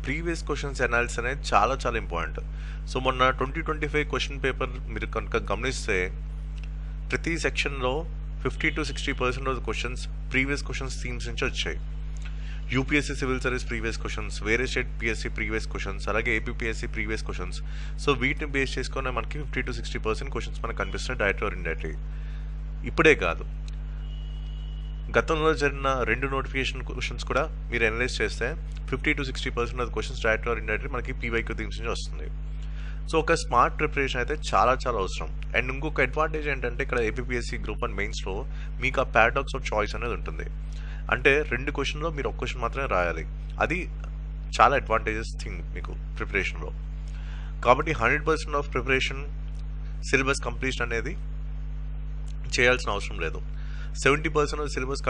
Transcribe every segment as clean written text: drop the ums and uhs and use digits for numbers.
Previous questions analysis అనేది చాలా చాలా ఇంపార్టెంట్. సో మొన్న 2025 క్వశ్చన్ పేపర్ మీరు కనుక గమనిస్తే ప్రతి సెక్షన్లో 50-60% of the questions previous questions themes నుంచి వచ్చాయి. UPSC civil service previous questions, వేరే స్టేట్ పిఎస్సీ ప్రీవియస్ క్వశ్చన్స్, అలాగే ఏపీపీఎస్సీ ప్రీవియస్ క్వశ్చన్స్. సో వీటిని బేస్ చేసుకుని మనకి 50-60% క్వశ్చన్స్ మనకు కనిపిస్తున్నాయి డైరెక్ట్ ఆర్ ఇండైరెక్ట్లీ. ఇప్పుడే కాదు, గతంలో జరిగిన 2 నోటిఫికేషన్ క్వశ్చన్స్ కూడా మీరు అనలైజ్ చేస్తే 50-60% of questions direct or indirectly మనకి పీవైక్యూ థీమ్స్ నుంచి వస్తుంది. సో ఒక స్మార్ట్ ప్రిపరేషన్ అయితే చాలా చాలా అవసరం. అండ్ ఇంకొక అడ్వాంటేజ్ ఏంటంటే ఇక్కడ ఏపీపీఎస్సీ గ్రూప్ 1 మెయిన్స్లో మీకు ఆ పారాడాక్స్ ఆఫ్ చాయిస్ అనేది ఉంటుంది. అంటే 2 క్వశ్చన్లో మీరు ఒక క్వశ్చన్ మాత్రమే రాయాలి. అది చాలా అడ్వాంటేజెస్ థింగ్ మీకు ప్రిపరేషన్లో. కాబట్టి 100% ఆఫ్ ప్రిపరేషన్ సిలబస్ కంప్లీషన్ అనేది చేయాల్సిన అవసరం లేదు. 70% ఆఫ్ సిలబస్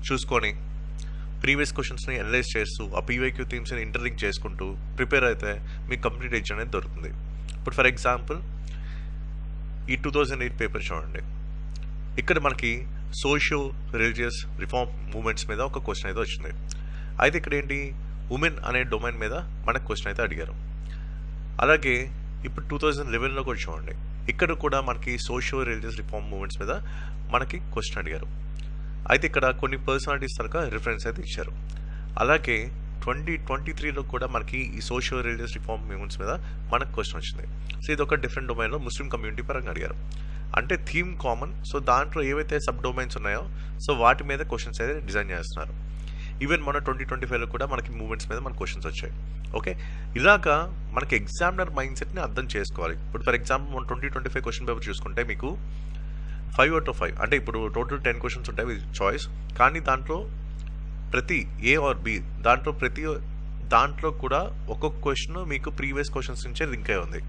చూసుకొని ప్రీవియస్ క్వశ్చన్స్ని అనలైజ్ చేస్తూ ఆ పీవైక్యూ థీమ్స్ని ఇంటర్లింక్ చేసుకుంటూ ప్రిపేర్ అయితే మీకు కంప్లీట్ ఎడ్జ్ అనేది దొరుకుతుంది. ఇప్పుడు ఫర్ ఎగ్జాంపుల్ ఈ 2008 పేపర్ చూడండి. ఇక్కడ మనకి సోషియో రిలీజియస్ రిఫార్మ్ మూవ్మెంట్స్ మీద ఒక క్వశ్చన్ అయితే వచ్చింది. అయితే ఇక్కడ ఏంటి, ఉమెన్ అనే డొమైన్ మీద మనకు క్వశ్చన్ అయితే అడిగారు. అలాగే ఇప్పుడు 2011లో కూడా చూడండి, ఇక్కడ కూడా మనకి సోషియో రిలీజియస్ రిఫార్మ్ మూవ్మెంట్స్ మీద మనకి క్వశ్చన్ అడిగారు. అయితే ఇక్కడ కొన్ని పర్సనాలిటీస్ తరక రిఫరెన్స్ అయితే ఇచ్చారు. అలాగే 2023లో కూడా మనకి ఈ సోషియో రిలీజియస్ రిఫార్మ్ మూవ్మెంట్స్ మీద మనకు క్వశ్చన్ వచ్చింది. సో ఇది ఒక డిఫరెంట్ డొమైన్లో ముస్లిం కమ్యూనిటీ పరంగా అడిగారు. అంటే థీమ్ కామన్. సో దాంట్లో ఏవైతే సబ్ డొమైన్స్ ఉన్నాయో సో వాటి మీద క్వశ్చన్స్ అయితే డిజైన్ చేస్తున్నారు. ఈవెన్ మన 2025లో కూడా మనకి మూవ్మెంట్స్ మీద మన క్వశ్చన్స్ వచ్చాయి. ఓకే, ఇలాగా మనకి ఎగ్జామినర్ మైండ్ సెట్ని అర్థం చేసుకోవాలి. ఇప్పుడు ఫర్ ఎగ్జాంపుల్ మన 2025 క్వశ్చన్ పేపర్ చూసుకుంటే మీకు 5 out of 5 అంటే ఇప్పుడు టోటల్ 10 క్వశ్చన్స్ ఉంటాయి విత్ చాయిస్. కానీ దాంట్లో ప్రతి ఏ ఆర్ బి దాంట్లో కూడా ఒక్కొక్క క్వశ్చన్ మీకు ప్రీవియస్ క్వశ్చన్స్ నుంచే లింక్ అయి ఉంది.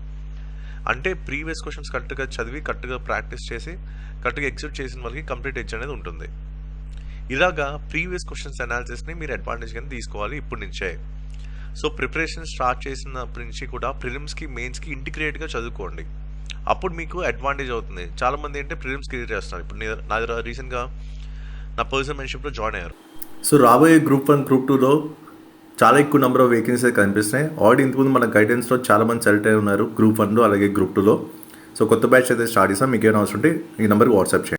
అంటే ప్రీవియస్ క్వశ్చన్స్ కరెక్ట్గా చదివి కరెక్ట్గా ప్రాక్టీస్ చేసి కరెక్ట్గా ఎగ్జిక్యూట్ చేసిన వాళ్ళకి కంప్లీట్ ఎడ్జ్ అనేది ఉంటుంది. ఇలాగా ప్రీవియస్ క్వశ్చన్స్ అనాలిసిస్ని మీరు అడ్వాంటేజ్ కింద తీసుకోవాలి ఇప్పటి నుంచే. సో ప్రిపరేషన్ స్టార్ట్ చేసినప్పటి నుంచి కూడా ప్రిలిమ్స్కి మెయిన్స్కి ఇంటిగ్రేట్గా చదువుకోండి. అప్పుడు మీకు అడ్వాంటేజ్ అవుతుంది. చాలామంది ఏంటంటే ప్రిలిమ్స్ క్లియర్ చేస్తున్నారు. ఇప్పుడు నా రీసెంట్గా నా పర్సనల్ మెంటర్షిప్లో జాయిన్ అయ్యారు. సో రాబోయే గ్రూప్ 1 గ్రూప్ 2లో చాలా ఎక్కువ నెంబర్ ఆఫ్ వేకెన్సీ కనిపిస్తున్నాయి. ఆల్రెడీ ఇంతకుముందు మన గైడెన్స్లో చాలామంది సెలెక్ట్ అయి ఉన్నారు గ్రూప్ 1లో అలాగే గ్రూప్ 2లో. సో కొత్త బ్యాచ్ అయితే స్టార్ట్ చేస్తాం. మీకు ఏమైనా అవసరం ఉంటే ఈ నెంబర్కి వాట్సాప్ చేయండి.